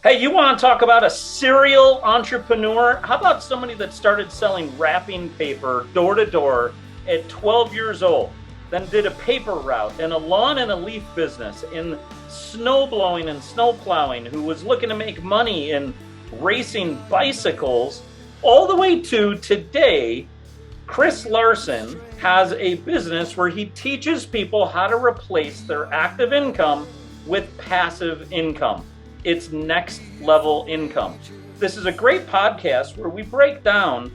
Hey, you want to talk about a serial entrepreneur? How about somebody that started selling wrapping paper door to door at 12 years old, then did a paper route and a lawn and a leaf business in snow blowing and snow plowing, who was looking to make money in racing bicycles, all the way to today? Chris Larsen has a business where he teaches people how to replace their active income with passive income. It's next level income. This is a great podcast where we break down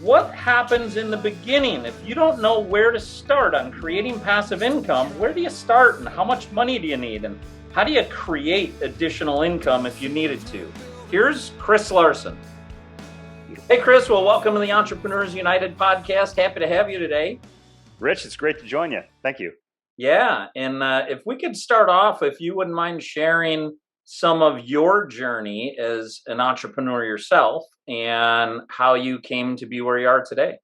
what happens in the beginning. If you don't know where to start on creating passive income, where do you start and how much money do you need? And how do you create additional income if you needed to? Here's Chris Larsen. Hey, Chris. Well, welcome to the Entrepreneurs United podcast. Happy to have you today. Rich, it's great to join you. Thank you. Yeah. And if we could start off, if you wouldn't mind sharing some of your journey as an entrepreneur yourself and how you came to be where you are today.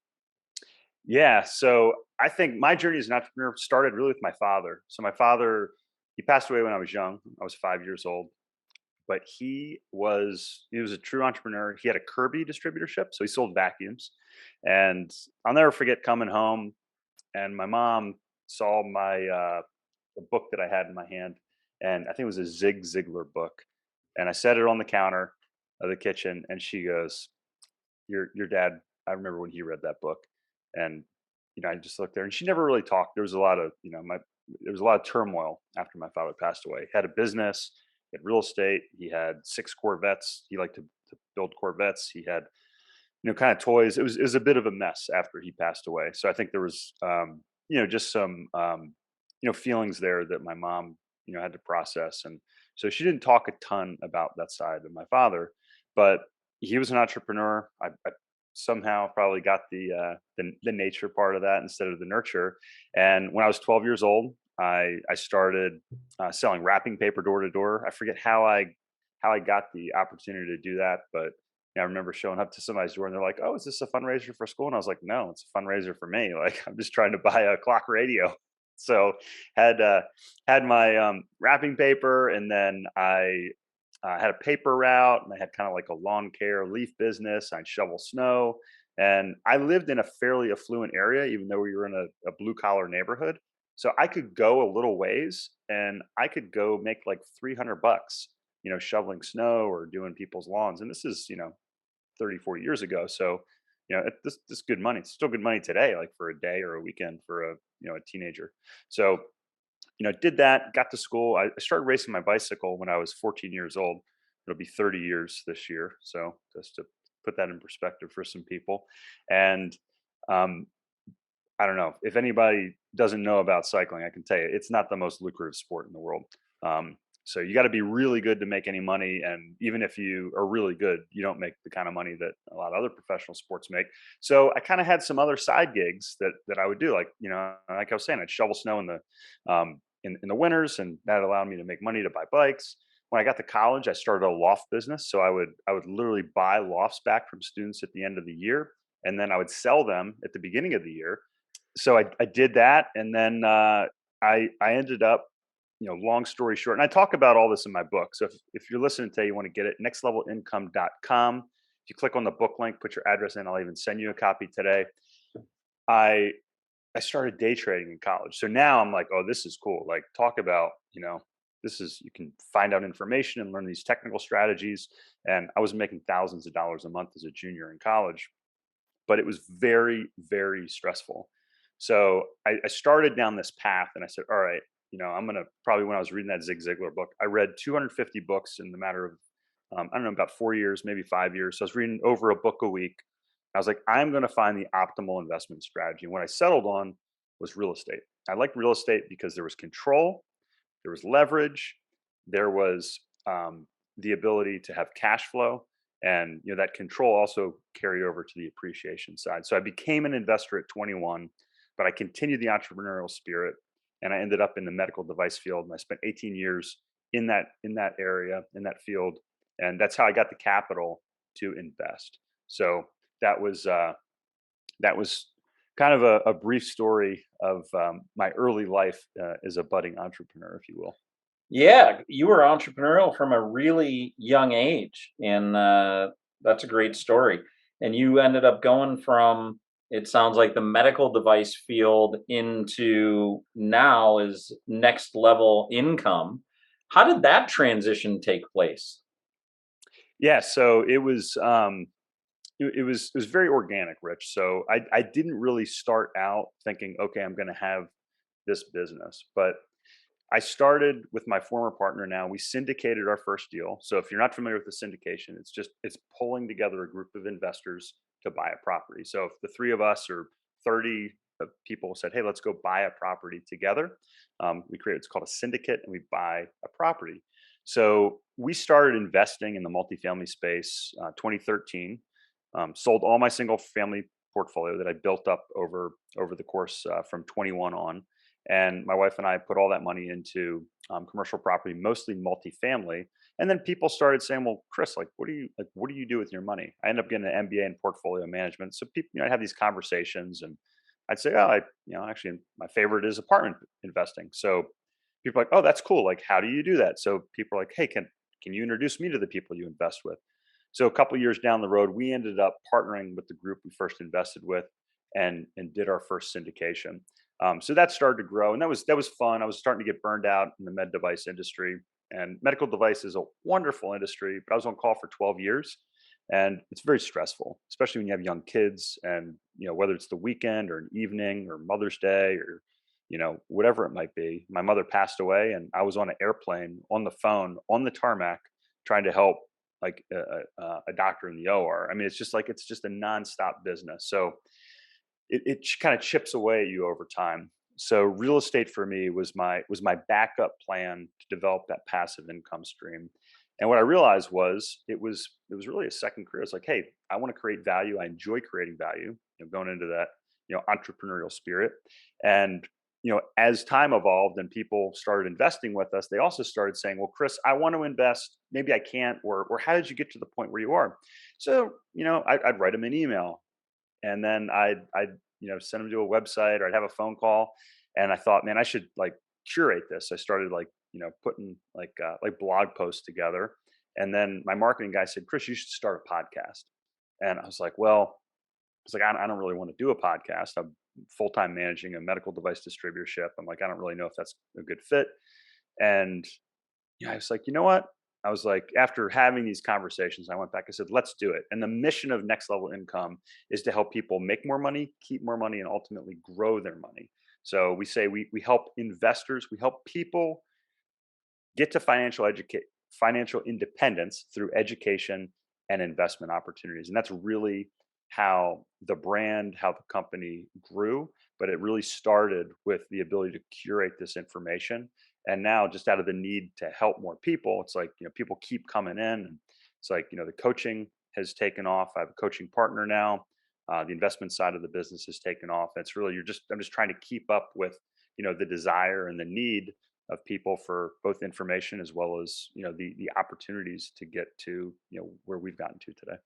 Yeah. So I think my journey as an entrepreneur started really with my father. So my father, he passed away when I was young. I was 5 years old, but he was a true entrepreneur. He had a Kirby distributorship. So he sold vacuums. And I'll never forget coming home and my mom saw the book that I had in my hand. And I think it was a Zig Ziglar book. And I set it on the counter of the kitchen and she goes, your dad, I remember when he read that book. And, I just looked there and she never really talked. There was a lot of, there was a lot of turmoil after my father passed away. He had a business, he had real estate, he had 6 Corvettes. He liked to build Corvettes. He had, kind of toys. It was a bit of a mess after he passed away. So I think there was, just some, feelings there that my mom, had to process. And so she didn't talk a ton about that side of my father, but he was an entrepreneur. I somehow probably got the nature part of that instead of the nurture. And when I was 12 years old, I started selling wrapping paper door to door. I forget how I got the opportunity to do that, but I remember showing up to somebody's door and they're like, "Oh, is this a fundraiser for school?" And I was like, "No, it's a fundraiser for me. Like, I'm just trying to buy a clock radio." So had my wrapping paper, and then I had a paper route, and I had kind of like a lawn care leaf business. I'd shovel snow, and I lived in a fairly affluent area, even though we were in a blue collar neighborhood. So I could go a little ways, and I could go make like $300, shoveling snow or doing people's lawns. And this is 30, 40 years ago. So this good money. It's still good money today, like for a day or a weekend for a teenager. So did that, got to school. I started racing my bicycle when I was 14 years old. It'll be 30 years this year. So just to put that in perspective for some people. And I don't know if anybody doesn't know about cycling, I can tell you it's not the most lucrative sport in the world. So you got to be really good to make any money. And even if you are really good, you don't make the kind of money that a lot of other professional sports make. So I kind of had some other side gigs that I would do. Like, like I was saying, I'd shovel snow in the winters, and that allowed me to make money to buy bikes. When I got to college, I started a loft business. So I would literally buy lofts back from students at the end of the year, and then I would sell them at the beginning of the year. So I did that. And then I ended up, long story short, and I talk about all this in my book. So if you're listening today, you want to get it, nextlevelincome.com. If you click on the book link, put your address in, I'll even send you a copy today. I started day trading in college. So now I'm like, oh, this is cool. Like, talk about, you can find out information and learn these technical strategies. And I was making thousands of dollars a month as a junior in college, but it was very, very stressful. So I started down this path and I said, all right, I'm going to probably, when I was reading that Zig Ziglar book, I read 250 books in the matter of, I don't know, about 4 years, maybe 5 years. So I was reading over a book a week. I was like, I'm going to find the optimal investment strategy. And what I settled on was real estate. I liked real estate because there was control, there was leverage, there was the ability to have cash flow. And that control also carried over to the appreciation side. So I became an investor at 21, but I continued the entrepreneurial spirit. And I ended up in the medical device field, and I spent 18 years in that area, in that field, and that's how I got the capital to invest. So that was kind of a brief story of my early life as a budding entrepreneur, if you will. Yeah, you were entrepreneurial from a really young age, and that's a great story. And you ended up going from, it sounds like, the medical device field into now is next level income. How did that transition take place? Yeah, so it was very organic, Rich. So I didn't really start out thinking, okay, I'm going to have this business, but I started with my former partner. Now we syndicated our first deal. So if you're not familiar with the syndication, it's pulling together a group of investors to buy a property. So if the three of us or 30 people said, "Hey, let's go buy a property together," we create it's called a syndicate, and we buy a property. So we started investing in the multifamily space 2013. Sold all my single family portfolio that I built up over the course from 21 on, and my wife and I put all that money into commercial property, mostly multifamily. And then people started saying, "Well, Chris, what do you do with your money?" I ended up getting an MBA in portfolio management. So people, I'd have these conversations, and I'd say, "Oh, actually, my favorite is apartment investing." So people are like, "Oh, that's cool. Like, how do you do that?" So people are like, "Hey, can you introduce me to the people you invest with?" So a couple years down the road, we ended up partnering with the group we first invested with, and did our first syndication. So that started to grow, and that was fun. I was starting to get burned out in the med device industry, and medical device is a wonderful industry, but I was on call for 12 years, and it's very stressful, especially when you have young kids, and whether it's the weekend or an evening or Mother's Day or whatever it might be. My mother passed away, and I was on an airplane on the phone on the tarmac trying to help like a doctor in the OR. I mean, it's just a nonstop business. So it kind of chips away at you over time. So real estate for me was my backup plan to develop that passive income stream. And what I realized was it was really a second career. It's like, hey, I want to create value. I enjoy creating value. Going into that entrepreneurial spirit. And as time evolved and people started investing with us, they also started saying, "Well, Chris, I want to invest. Maybe I can't." Or how did you get to the point where you are? So I'd write them an email, and then I'd send them to a website, or I'd have a phone call, and I thought, man, I should like curate this. I started like putting like blog posts together, and then my marketing guy said, "Chris, you should start a podcast." And I was like, well, I don't really want to do a podcast. I'm full time managing a medical device distributorship. I'm like, I don't really know if that's a good fit. And I was like, you know what? I was like, after having these conversations, I went back. I said, let's do it. And the mission of Next Level Income is to help people make more money, keep more money, and ultimately grow their money. So we say we help investors, we help people get to financial independence through education and investment opportunities. And that's really how the company grew. But it really started with the ability to curate this information. And now, just out of the need to help more people, it's like, people keep coming in. And it's like, the coaching has taken off. I have a coaching partner now. The investment side of the business has taken off. It's really, I'm just trying to keep up with, the desire and the need of people for both information as well as the opportunities to get to where we've gotten to today.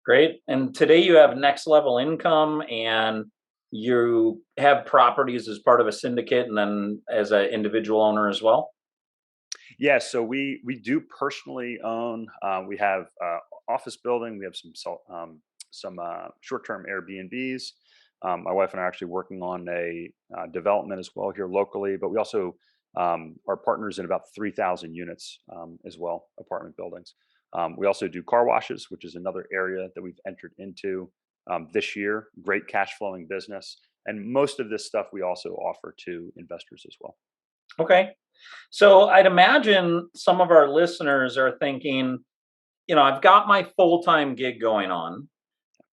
Great. And today you have next level income, and you have properties as part of a syndicate and then as an individual owner as well. Yeah, so we do personally own. We have office building. We have some short-term Airbnbs. My wife and I are actually working on a development as well here locally, but we also are partners in about 3,000 units as well, apartment buildings. We also do car washes, which is another area that we've entered into this year. Great cash flowing business. And most of this stuff we also offer to investors as well. Okay. So I'd imagine some of our listeners are thinking, I've got my full time gig going on.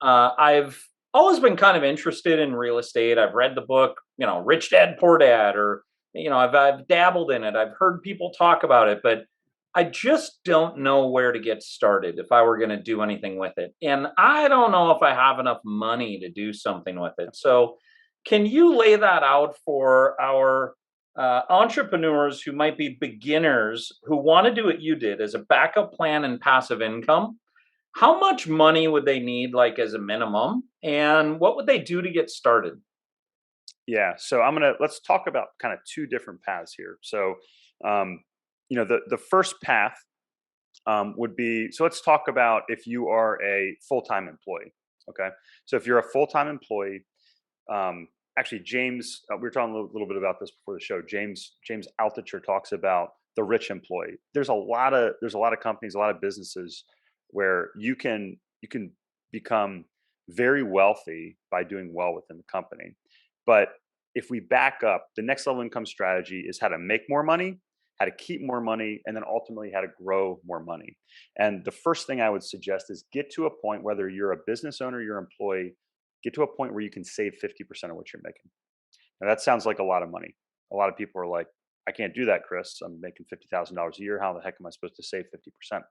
I've always been kind of interested in real estate. I've read the book, Rich Dad Poor Dad, or I've dabbled in it. I've heard people talk about it, but I just don't know where to get started if I were going to do anything with it. And I don't know if I have enough money to do something with it. So, can you lay that out for our entrepreneurs who might be beginners who want to do what you did as a backup plan and passive income? How much money would they need, like as a minimum, and what would they do to get started? Yeah. So let's talk about kind of two different paths here. So the first path would be, so let's talk about if you are a full-time employee. Okay. So if you're a full-time employee, actually James, we were talking a little bit about this before the show. James Altucher talks about the rich employee. There's a lot of companies, a lot of businesses where you can become very wealthy by doing well within the company. But if we back up, the next level income strategy is how to make more money, how to keep more money, and then ultimately how to grow more money. And the first thing I would suggest is get to a point, whether you're a business owner, you're an employee, get to a point where you can save 50% of what you're making. Now that sounds like a lot of money. A lot of people are like, I can't do that, Chris. I'm making $50,000 a year. How the heck am I supposed to save 50%?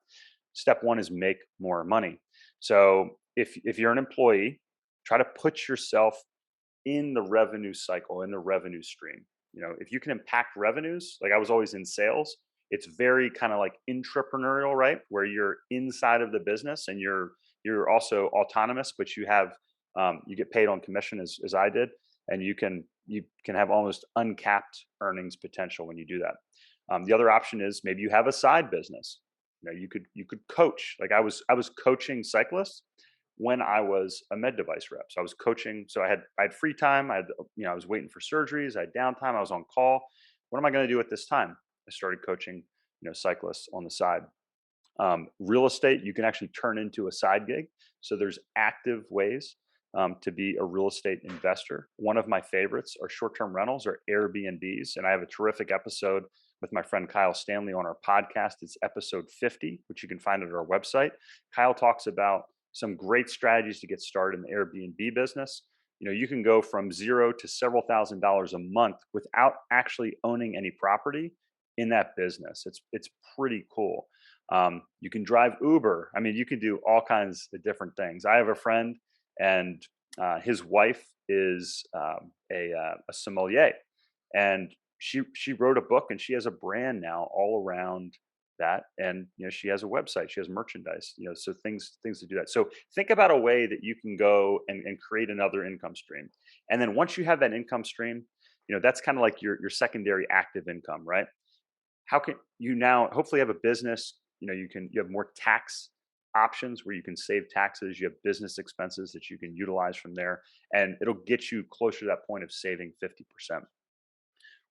Step one is make more money. So if you're an employee, try to put yourself in the revenue cycle, in the revenue stream. If you can impact revenues, like I was always in sales, it's very kind of like entrepreneurial, right? Where you're inside of the business and you're also autonomous, but you have you get paid on commission as I did, and you can have almost uncapped earnings potential when you do that. The other option is maybe you have a side business. You could coach. Like I was coaching cyclists when I was a med device rep. So I was coaching. So I had free time. I was waiting for surgeries. I had downtime. I was on call. What am I going to do at this time? I started coaching, cyclists on the side. Real estate, you can actually turn into a side gig. So there's active ways to be a real estate investor. One of my favorites are short-term rentals or AirBNBs. And I have a terrific episode with my friend Kyle Stanley on our podcast. It's episode 50, which you can find at our website. Kyle talks about some great strategies to get started in the Airbnb business. You can go from $0 to several $1,000s a month without actually owning any property in that business. It's pretty cool. You can drive Uber. I mean, you can do all kinds of different things. I have a friend, and his wife is a sommelier, and she wrote a book, and she has a brand now all around that. And she has a website, she has merchandise, so things to do that. So think about a way that you can go and create another income stream. And then once you have that income stream, that's kind of like your secondary active income, right? How can you now hopefully have a business? You have more tax options where you can save taxes. You have business expenses that you can utilize from there, and it'll get you closer to that point of saving 50%.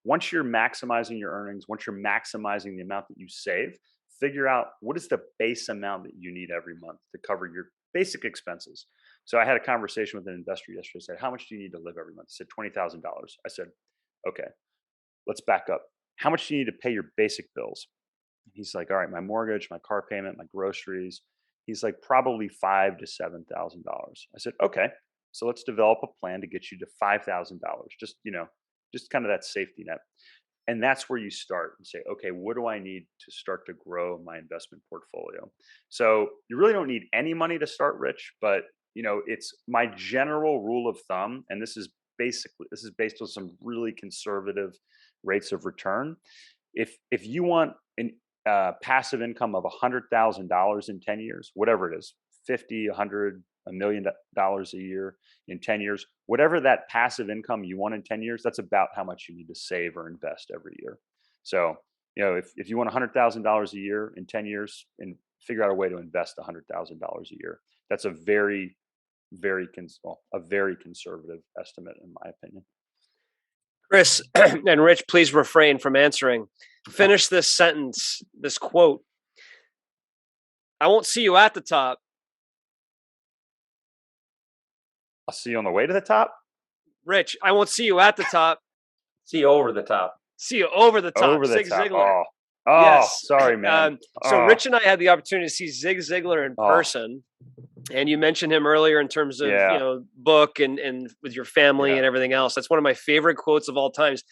Once you're maximizing your earnings, once you're maximizing the amount that you save, figure out what is the base amount that you need every month to cover your basic expenses. So I had a conversation with an investor yesterday. I said, how much do you need to live every month? He said, $20,000. I said, okay, let's back up. How much do you need to pay your basic bills? He's like, all right, my mortgage, my car payment, my groceries. He's like, probably $5,000 to $7,000. I said, okay, so let's develop a plan to get you to $5,000. Just kind of that safety net. And that's where you start and say, okay, what do I need to start to grow my investment portfolio? So you really don't need any money to start rich, but it's my general rule of thumb. And this is based on some really conservative rates of return. If you want an passive income of $100,000 in 10 years, whatever it is, 50, 100, $1 million a year in 10 years, whatever that passive income you want in 10 years, that's about how much you need to save or invest every year. So, if you want $100,000 a year in 10 years and figure out a way to invest $100,000 a year, that's a very conservative estimate in my opinion. Chris and Rich, please refrain from answering. Finish this sentence, this quote. I won't see you at the top. I'll see you on the way to the top. Rich, I won't see you at the top. See you over the top. See you over the top. Over the Zig top. Ziglar. Oh, Yes. Sorry, man. So Rich and I had the opportunity to see Zig Ziglar in person. And you mentioned him earlier in terms of, book and with your family and everything else. That's one of my favorite quotes of all times.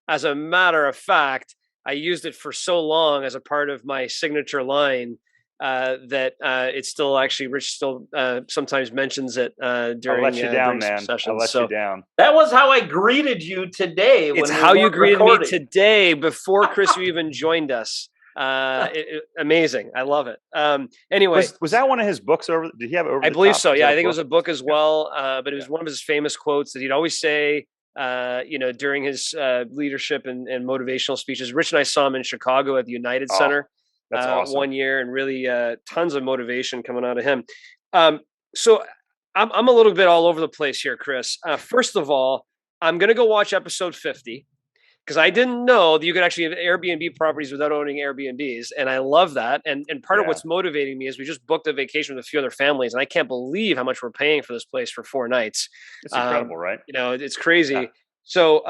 As a matter of fact, I used it for so long as a part of my signature line that it's still actually, Rich still sometimes mentions it during I'll let you down, man. sessions. I'll let you down. That was how I greeted you today. It's how you greeted me today before Chris, you even joined us. Amazing. I love it. Anyway, was that one of his books over? Did he have over? I believe so. Yeah. I think it was a book as well. But it was one of his famous quotes that he'd always say, during his leadership and motivational speeches. Rich and I saw him in Chicago at the United Oh, Center that's awesome. one year, and really tons of motivation coming out of him. So I'm a little bit all over the place here, Chris. First of all, I'm going to go watch episode 50 because I didn't know that you could actually have Airbnb properties without owning Airbnbs. And I love that. And part of what's motivating me is we just booked a vacation with a few other families, and I can't believe how much we're paying for this place for 4 nights. It's incredible, right? It's crazy. Yeah. So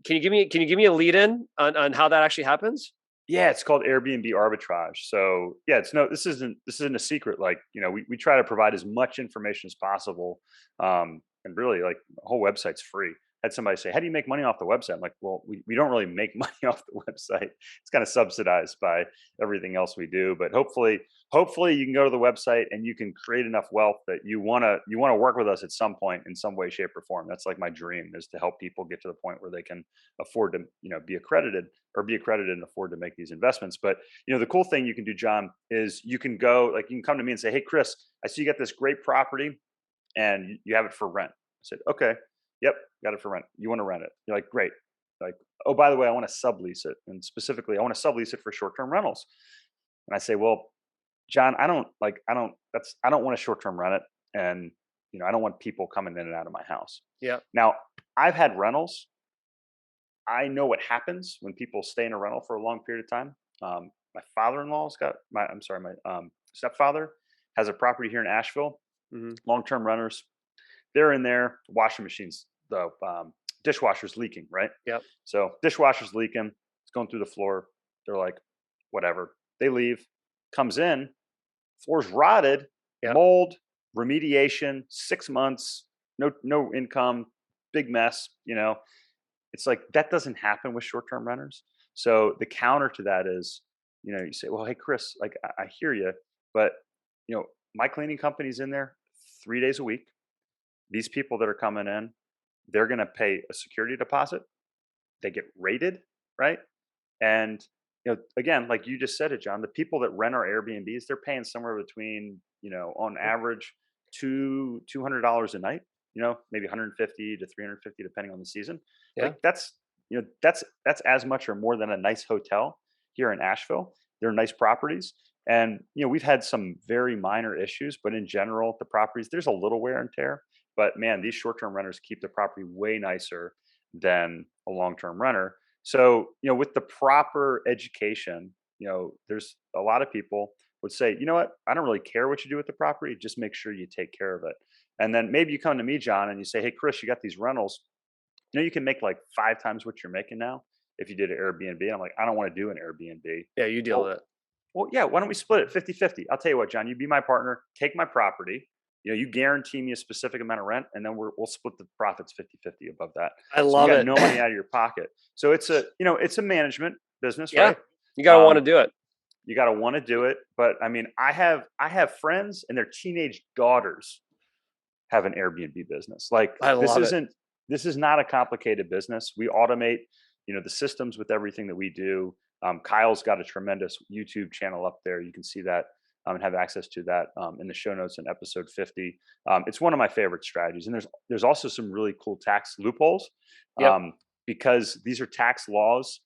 can you give me a lead in on how that actually happens? Yeah, it's called AirBNB Arbitrage. So yeah, this isn't a secret. Like, we try to provide as much information as possible. And really, like, the whole website's free. I had somebody say, how do you make money off the website? I'm like, well, we don't really make money off the website. It's kind of subsidized by everything else we do. But hopefully you can go to the website and you can create enough wealth that you want to work with us at some point in some way, shape, or form. That's like my dream, is to help people get to the point where they can afford to, be accredited and afford to make these investments. But, the cool thing you can do, John, is you can come to me and say, hey, Chris, I see you got this great property and you have it for rent. I said, okay. Yep, got it for rent. You want to rent it? You're like, great. Like, oh, by the way, I want to sublease it, and specifically, I want to sublease it for short-term rentals. And I say, well, John, I don't want to short-term rent it, and I don't want people coming in and out of my house. Yeah. Now, I've had rentals. I know what happens when people stay in a rental for a long period of time. My father-in-law's my stepfather has a property here in Asheville. Mm-hmm. Long-term renters. They're in there, washing machines, the dishwasher's leaking, right? Yep. So dishwasher's leaking, it's going through the floor. They're like, whatever. They leave, comes in, floor's rotted, mold, remediation, 6 months, no income, big mess. It's like, that doesn't happen with short-term renters. So the counter to that is, you say, well, hey, Chris, like, I hear you, but my cleaning company's in there 3 days a week. These people that are coming in, they're going to pay a security deposit. They get rated, right? And, again, like you just said it, John, the people that rent our Airbnbs, they're paying somewhere between, on average, $200 a night, maybe 150 to 350, depending on the season. Yeah. Like, that's as much or more than a nice hotel here in Asheville. They're nice properties. And, we've had some very minor issues, but in general, the properties, there's a little wear and tear. But man, these short-term renters keep the property way nicer than a long-term renter. So, with the proper education, there's a lot of people would say, you know what, I don't really care what you do with the property. Just make sure you take care of it. And then maybe you come to me, John, and you say, hey, Chris, you got these rentals. You can make like 5 times what you're making now if you did an Airbnb. And I'm like, I don't want to do an Airbnb. Yeah, you deal with it. Well, yeah, why don't we split it 50-50? I'll tell you what, John, you be my partner, take my property. You guarantee me a specific amount of rent, and then we'll split the profits 50-50 above that. I love it. You got no money out of your pocket. So it's a management business, yeah. Right? You got to want to do it. You got to want to do it. But I mean, I have friends and their teenage daughters have an Airbnb business. Like, this is not a complicated business. We automate, the systems with everything that we do. Kyle's got a tremendous YouTube channel up there. You can see that. And have access to that in the show notes in episode 50. It's one of my favorite strategies. And there's also some really cool tax loopholes because these are tax laws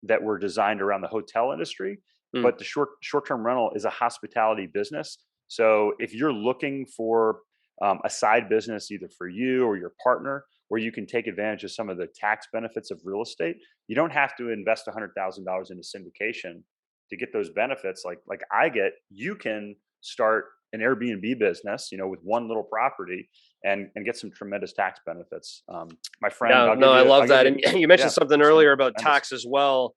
that were designed around the hotel industry. But the short-term rental is a hospitality business. So if you're looking for a side business, either for you or your partner, where you can take advantage of some of the tax benefits of real estate, you don't have to invest $100,000 into syndication to get those benefits like I get. You can start an Airbnb business, with one little property and get some tremendous tax benefits. My friend. I love that. And you mentioned something earlier about tax as well,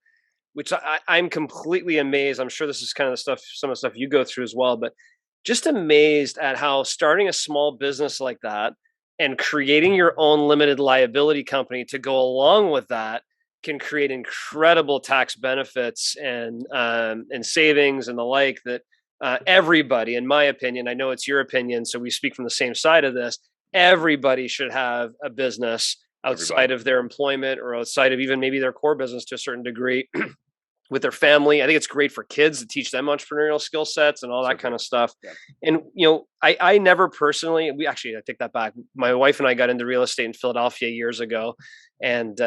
which I'm completely amazed. I'm sure this is kind of some of the stuff you go through as well, but just amazed at how starting a small business like that and creating your own limited liability company to go along with that can create incredible tax benefits and savings and the like that everybody, in my opinion, I know it's your opinion, so we speak from the same side of this, everybody should have a business outside of their employment or outside of even maybe their core business to a certain degree with their family. I think it's great for kids to teach them entrepreneurial skill sets and all that kind of stuff. Yeah. And, I never personally, I take that back. My wife and I got into real estate in Philadelphia years ago and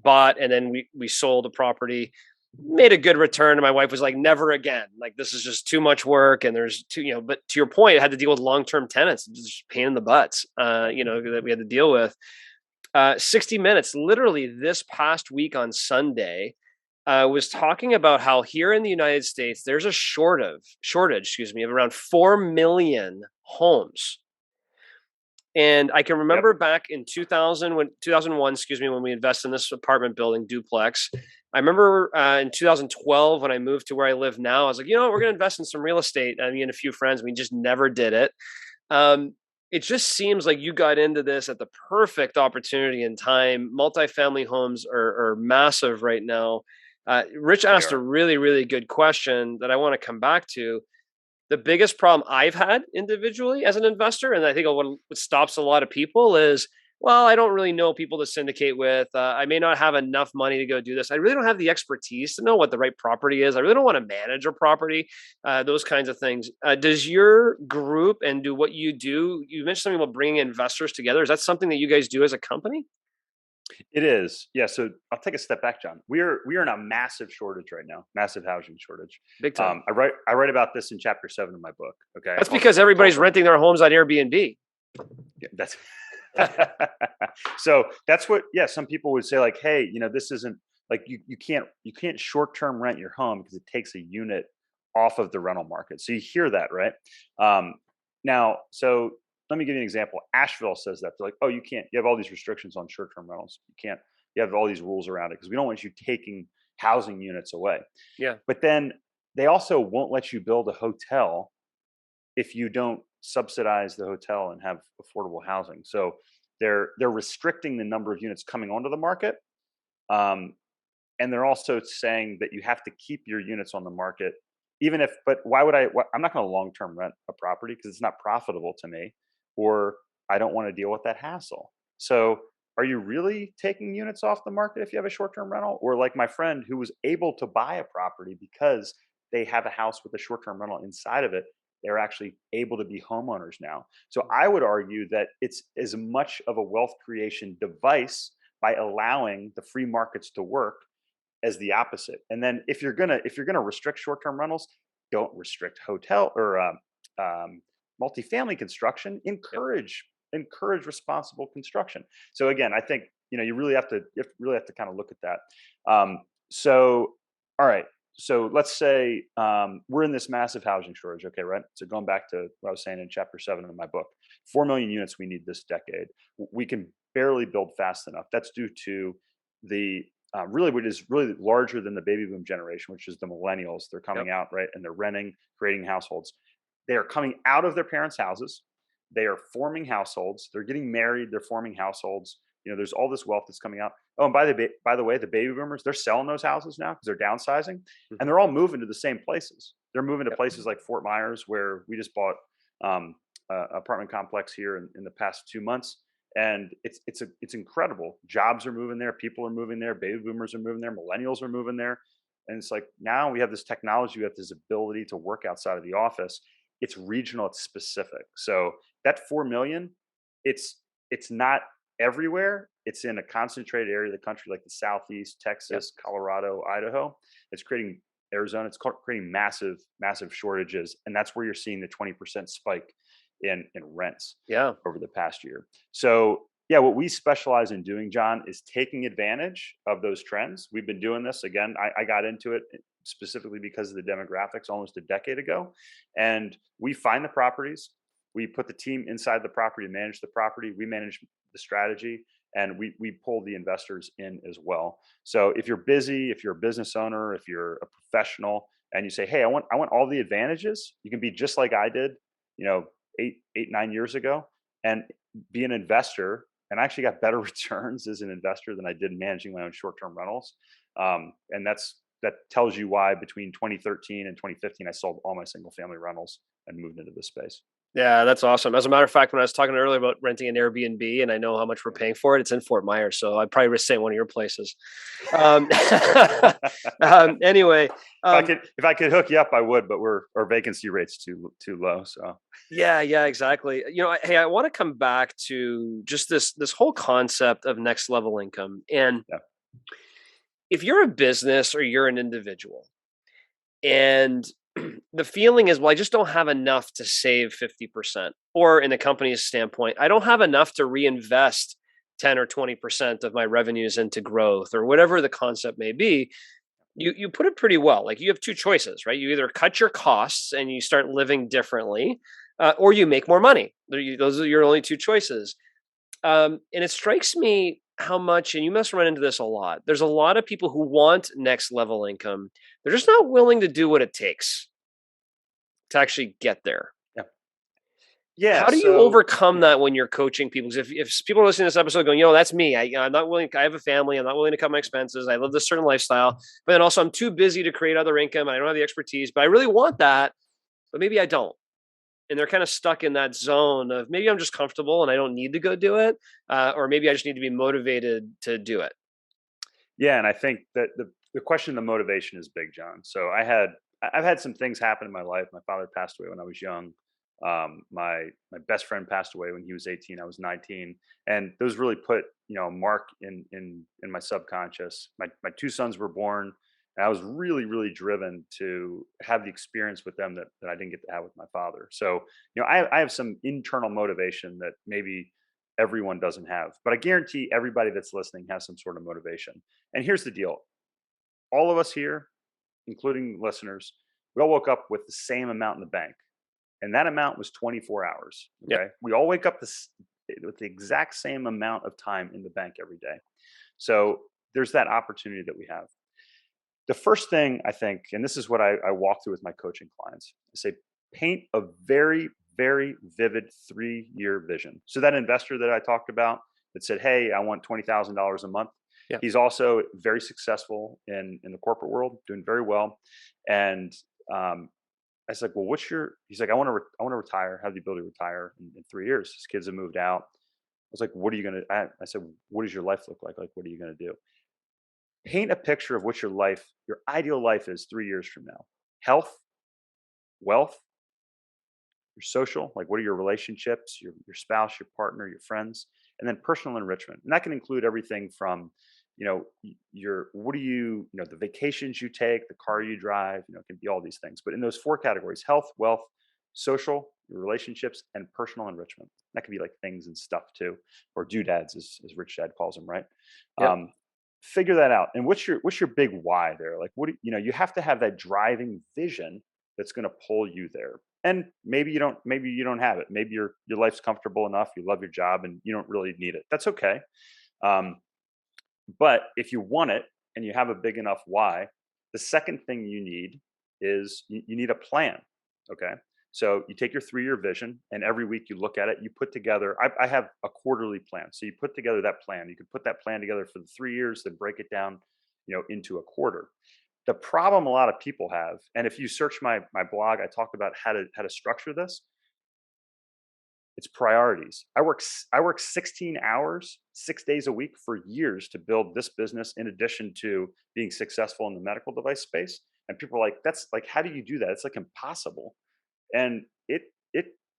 bought, and then we sold a property, made a good return. And my wife was like, never again. Like, this is just too much work. And there's but to your point, I had to deal with long-term tenants, just pain in the butts, that we had to deal with. 60 Minutes, literally this past week on Sunday, was talking about how here in the United States, there's a shortage, of around 4 million homes. And I can remember back in 2001, when we invested in this apartment building duplex. I remember in 2012, when I moved to where I live now, I was like, we're going to invest in some real estate. Me and a few friends, we just never did it. It just seems like you got into this at the perfect opportunity and time. Multifamily homes are massive right now. Rich asked a really, really good question that I want to come back to. The biggest problem I've had individually as an investor, and I think what stops a lot of people is, well, I don't really know people to syndicate with. I may not have enough money to go do this. I really don't have the expertise to know what the right property is. I really don't want to manage a property, those kinds of things. Does your group and do what you do, you mentioned something about bringing investors together. Is that something that you guys do as a company? It is. Yeah. So I'll take a step back, John. We are in a massive shortage right now, massive housing shortage. Big time. I write about this in chapter 7 of my book. Okay. That's because everybody's renting their homes on Airbnb. Yeah, that's so that's what, some people would say, like, hey, this isn't like, you can't short-term rent your home because it takes a unit off of the rental market. So you hear that, right? Now, so let me give you an example. Asheville says that. They're like, oh, you can't, you have all these restrictions on short-term rentals. You have all these rules around it because we don't want you taking housing units away. Yeah. But then they also won't let you build a hotel if you don't subsidize the hotel and have affordable housing. So they're restricting the number of units coming onto the market. And they're also saying that you have to keep your units on the market, but why would I'm not going to long-term rent a property because it's not profitable to me, or I don't want to deal with that hassle. So are you really taking units off the market if you have a short-term rental? Or like my friend who was able to buy a property because they have a house with a short-term rental inside of it, they're actually able to be homeowners now. So I would argue that it's as much of a wealth creation device by allowing the free markets to work as the opposite. And then if you're gonna restrict short-term rentals, don't restrict hotel or multifamily construction. Encourage responsible construction. So again, I think you really have to kind of look at that. So all right. So let's say we're in this massive housing shortage. Okay, right. So going back to what I was saying in chapter 7 of my book, 4 million units we need this decade. We can barely build fast enough. That's due to the what is really larger than the baby boom generation, which is the millennials. They're coming out, right, and they're renting, creating households. They are coming out of their parents' houses. They are forming households. They're getting married. They're forming households. There's all this wealth that's coming out. Oh, and by the way, the baby boomers, they're selling those houses now because they're downsizing, and they're all moving to the same places. They're moving to places like Fort Myers, where we just bought an apartment complex here in the past 2 months, and it's incredible. Jobs are moving there. People are moving there. Baby boomers are moving there. Millennials are moving there, and it's like now we have this technology. We have this ability to work outside of the office. It's regional. It's specific. So that 4 million, it's not everywhere. It's in a concentrated area of the country, like the Southeast, Texas, Colorado, Idaho. It's creating Arizona. It's creating massive shortages. And that's where you're seeing the 20% spike in rents over the past year. So what we specialize in doing, John, is taking advantage of those trends. We've been doing this. Again, I got into it specifically because of the demographics almost a decade ago. And we find the properties. We put the team inside the property to manage the property. We manage the strategy, and we pull the investors in as well. So if you're busy, if you're a business owner, if you're a professional, and you say, hey, I want all the advantages, you can be just like I did, 9 years ago, and be an investor. And I actually got better returns as an investor than I did managing my own short-term rentals. And that tells you why between 2013 and 2015, I sold all my single family rentals and moved into this space. Yeah, that's awesome. As a matter of fact, when I was talking earlier about renting an Airbnb, and I know how much we're paying for it, it's in Fort Myers, so I'd probably risk staying one of your places. Um, anyway, If I could hook you up, I would, but our vacancy rate's too low. So yeah, exactly. Hey, I want to come back to just this whole concept of next level income. And yeah. if you're a business or you're an individual, and the feeling is, well, I just don't have enough to save 50%, or in the company's standpoint, I don't have enough to reinvest 10 or 20% of my revenues into growth, or whatever the concept may be. You put it pretty well. Like, you have two choices, right? You either cut your costs and you start living differently, or you make more money. Those are your only two choices. And it strikes me how much, and you must run into this a lot, there's a lot of people who want next level income. They're just not willing to do what it takes to actually get there. Yeah. How do you overcome that when you're coaching people? Because if people are listening to this episode going, that's me. I'm not willing. I have a family. I'm not willing to cut my expenses. I live this certain lifestyle, but then also I'm too busy to create other income. And I don't have the expertise, but I really want that, but maybe I don't. And they're kind of stuck in that zone of, maybe I'm just comfortable and I don't need to go do it. Or maybe I just need to be motivated to do it. Yeah. And I think that the question of the motivation is big, John. So I've had some things happen in my life. My father passed away when I was young. My best friend passed away when he was 18. I was 19, and those really put a mark in my subconscious. My two sons were born, and I was really driven to have the experience with them that I didn't get to have with my father. So I have some internal motivation that maybe everyone doesn't have, but I guarantee everybody that's listening has some sort of motivation. And here's the deal: all of us here, including listeners, we all woke up with the same amount in the bank. And that amount was 24 hours. Okay. Yep. We all wake up with the exact same amount of time in the bank every day. So there's that opportunity that we have. The first thing, I think, and this is what I walk through with my coaching clients, I say, paint a very, very vivid 3-year vision. So that investor that I talked about that said, hey, I want $20,000 a month. Yeah. He's also very successful in the corporate world, doing very well. And I was like, well, he's like, I want to retire, have the ability to retire in 3 years. His kids have moved out. I was like, what are you going to, I said, what does your life look like? Like, what are you going to do? Paint a picture of what your ideal life is 3 years from now. Health, wealth, your social, like what are your relationships, your spouse, your partner, your friends, and then personal enrichment. And that can include everything from, the vacations you take, the car you drive, it can be all these things. But in those 4 categories: health, wealth, social, your relationships, and personal enrichment. That could be like things and stuff too, or doodads, as Rich Dad calls them, right? Yep. Figure that out. And what's your big why there? Like, you have to have that driving vision that's going to pull you there. And maybe you don't have it. Maybe your life's comfortable enough, you love your job, and you don't really need it. That's okay. But if you want it and you have a big enough why, the second thing you need is you need a plan. Okay. So you take your 3-year vision, and every week you look at it, you put together, I have a quarterly plan. So you put together that plan. You could put that plan together for the 3 years, then break it down, into a quarter. The problem a lot of people have, and if you search my blog, I talk about how to structure this. It's priorities. I work 16 hours, 6 days a week for years to build this business, in addition to being successful in the medical device space. And people are like, that's like, how do you do that? It's like impossible. And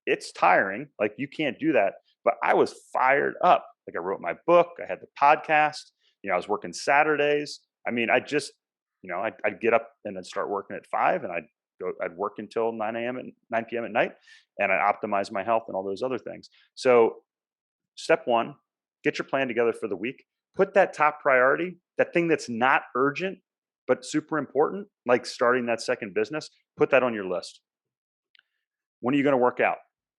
it's tiring. Like, you can't do that. But I was fired up. Like, I wrote my book, I had the podcast, I was working Saturdays. I mean, I'd get up and then start working at 5, and I'd work until 9 p.m. at night, and I'd optimize my health and all those other things. So step 1, get your plan together for the week. Put that top priority, that thing that's not urgent, but super important, like starting that second business, put that on your list. When are you going to work out?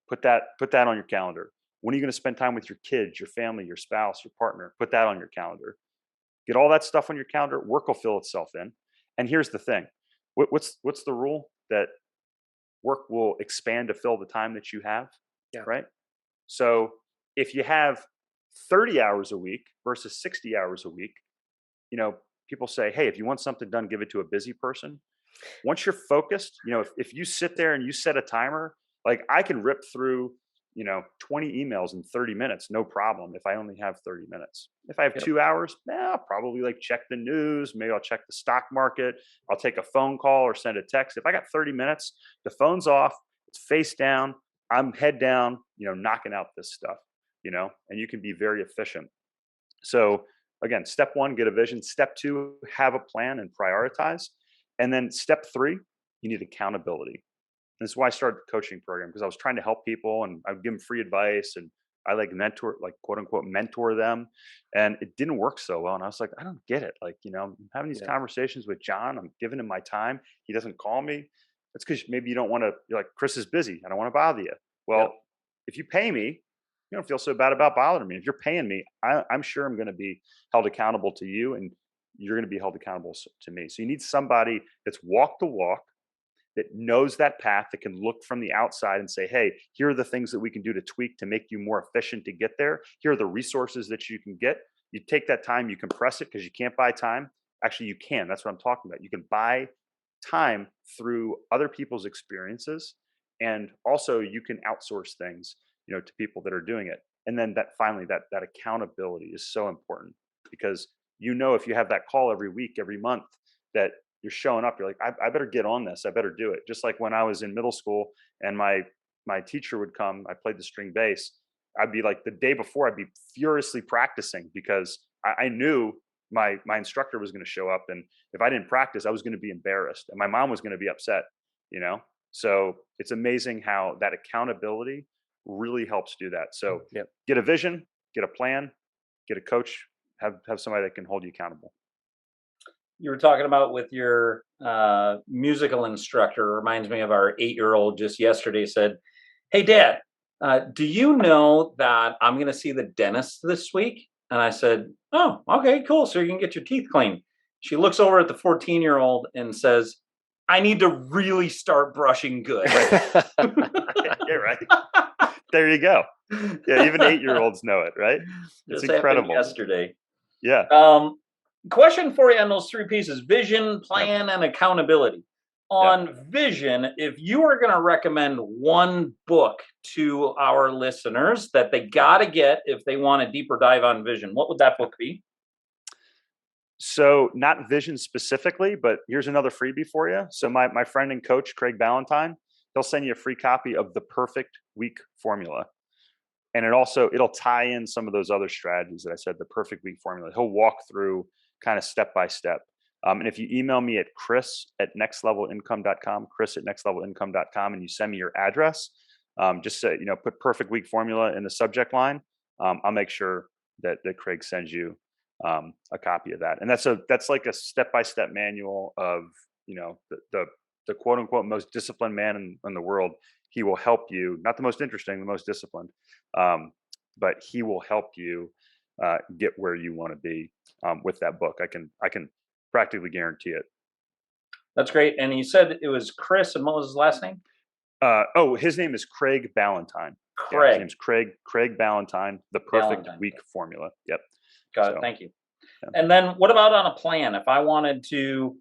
Put that on your calendar. When are you going to spend time with your kids, your family, your spouse, your partner? Put that on your calendar. Get all that stuff on your calendar. Work will fill itself in. And here's the thing. What's the rule? That work will expand to fill the time that you have. Yeah. Right. So if you have 30 hours a week versus 60 hours a week, people say, hey, if you want something done, give it to a busy person. Once you're focused, if you sit there and you set a timer Like I can rip through, 20 emails in 30 minutes, no problem. If I only have 30 minutes, if I have 2 hours, I'll probably like check the news. Maybe I'll check the stock market. I'll take a phone call or send a text. If I got 30 minutes, the phone's off, it's face down. I'm head down, knocking out this stuff, and you can be very efficient. So again, step one, get a vision. Step two, have a plan and prioritize. And then step three, you need accountability. This is why I started the coaching program, because I was trying to help people and I would give them free advice and I quote unquote, mentor them. And it didn't work so well. And I was like, I don't get it. Like, I'm having these conversations with John. I'm giving him my time. He doesn't call me. That's because maybe you don't want to, you're like, Chris is busy. I don't want to bother you. Well, if you pay me, you don't feel so bad about bothering me. If you're paying me, I'm sure I'm going to be held accountable to you and you're going to be held accountable to me. So you need somebody that's walked the walk, that knows that path, that can look from the outside and say, hey, here are the things that we can do to tweak to make you more efficient to get there. Here are the resources that you can get. You take that time, you compress it because you can't buy time. Actually, you can. That's what I'm talking about. You can buy time through other people's experiences. And also you can outsource things, to people that are doing it. And then that finally, that accountability is so important because if you have that call every week, every month, that you're showing up, you're like, I better get on this. I better do it. Just like when I was in middle school and my teacher would come, I played the string bass. I'd be like the day before, I'd be furiously practicing because I knew my instructor was going to show up. And if I didn't practice, I was going to be embarrassed and my mom was going to be upset, So it's amazing how that accountability really helps do that. So get a vision, get a plan, get a coach, have somebody that can hold you accountable. You were talking about with your musical instructor, reminds me of our 8-year-old just yesterday said, hey, Dad, do you know that I'm going to see the dentist this week? And I said, oh, okay, cool. So you can get your teeth cleaned. She looks over at the 14-year-old and says, I need to really start brushing good. Yeah, right. There you go. Yeah, even 8-year-olds know it, right? It's incredible. Yesterday. Yeah. Question for you on those three pieces: vision, plan, and accountability. On vision, if you were going to recommend one book to our listeners that they got to get if they want a deeper dive on vision, what would that book be? So not vision specifically, but here's another freebie for you. So my friend and coach, Craig Ballantyne, he'll send you a free copy of The Perfect Week Formula. And it'll tie in some of those other strategies that I said, the Perfect Week Formula. He'll walk through kind of step by step. And if you email me at chris@nextlevelincome.com, chris@nextlevelincome.com, and you send me your address, just say, put Perfect Week Formula in the subject line. I'll make sure that Craig sends you a copy of that. And that's like a step-by-step manual of, the quote unquote most disciplined man in the world. He will help you, not the most interesting, the most disciplined, but he will help you get where you want to be with that book. I can practically guarantee it. That's great. And you said it was Chris, and what was his last name? His name is Craig Ballantyne. Craig. Yeah, his name's Craig Ballantyne, The Perfect Week Formula. Yep. Got it. Thank you. Yeah. And then what about on a plan? If I wanted to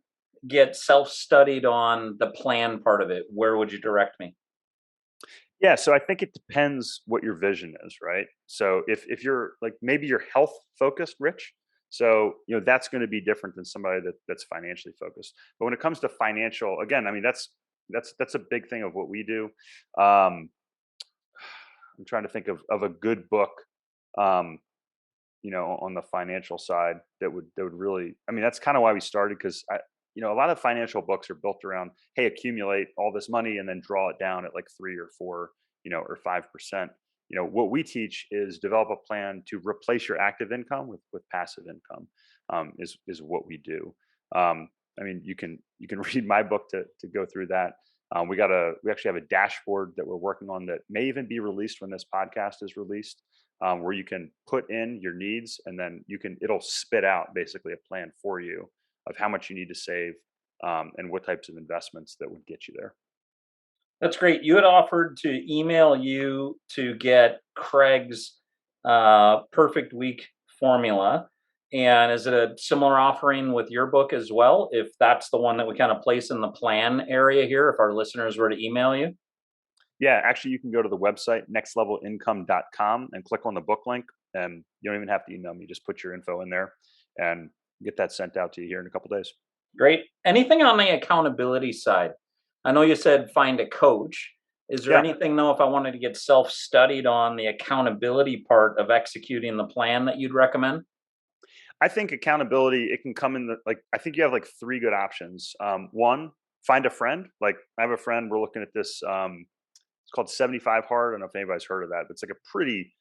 get self-studied on the plan part of it, where would you direct me? Yeah, so I think it depends what your vision is, right? So if you're like, maybe you're health focused, Rich, so that's going to be different than somebody that's financially focused. But when it comes to financial, again, I mean that's a big thing of what we do. I'm trying to think of a good book, on the financial side that would really, I mean, that's kind of why we started, because a lot of financial books are built around, hey, accumulate all this money and then draw it down at like 3 or 4, or 5%. What we teach is develop a plan to replace your active income with passive income, is what we do. I mean, you can read my book to go through that. We actually have a dashboard that we're working on that may even be released when this podcast is released, where you can put in your needs and then it'll spit out basically a plan for you of how much you need to save, and what types of investments that would get you there. That's great. You had offered to email you to get Craig's Perfect Week Formula. And is it a similar offering with your book as well? If that's the one that we kind of place in the plan area here, if our listeners were to email you? Yeah, actually, you can go to the website, nextlevelincome.com, and click on the book link. And you don't even have to email me. Just put your info in there and get that sent out to you here in a couple days. Great. Anything on the accountability side? I know you said find a coach. Is there anything, though, if I wanted to get self-studied on the accountability part of executing the plan that you'd recommend? I think accountability, it can come in I think you have like three good options. One, find a friend. Like I have a friend, we're looking at this, it's called 75 Hard. I don't know if anybody's heard of that. It's like a pretty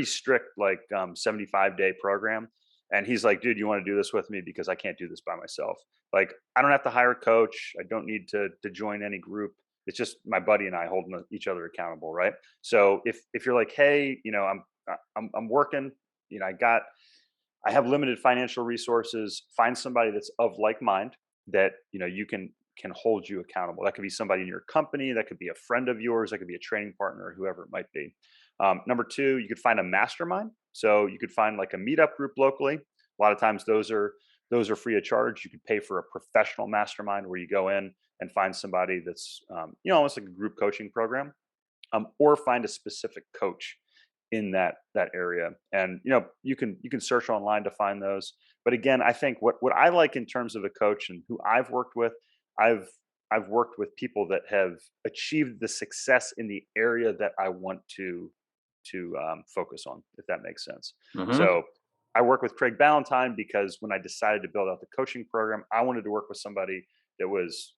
strict, 75-day program. And he's like, dude, you want to do this with me? Because I can't do this by myself. Like, I don't have to hire a coach. I don't need to join any group. It's just my buddy and I holding each other accountable. Right. So if you're like, hey, I'm working, I have limited financial resources, find somebody that's of like mind that, you can hold you accountable. That could be somebody in your company. That could be a friend of yours. That could be a training partner, or whoever it might be. Number two, you could find a mastermind. So you could find like a meetup group locally. A lot of times those are free of charge. You could pay for a professional mastermind where you go in and find somebody that's, almost like a group coaching program, or find a specific coach in that area. And, you can search online to find those. But again, I think what I like in terms of a coach and who I've worked with, I've worked with people that have achieved the success in the area that I want to focus on, if that makes sense. Mm-hmm. So I work with Craig Ballantyne because when I decided to build out the coaching program, I wanted to work with somebody that was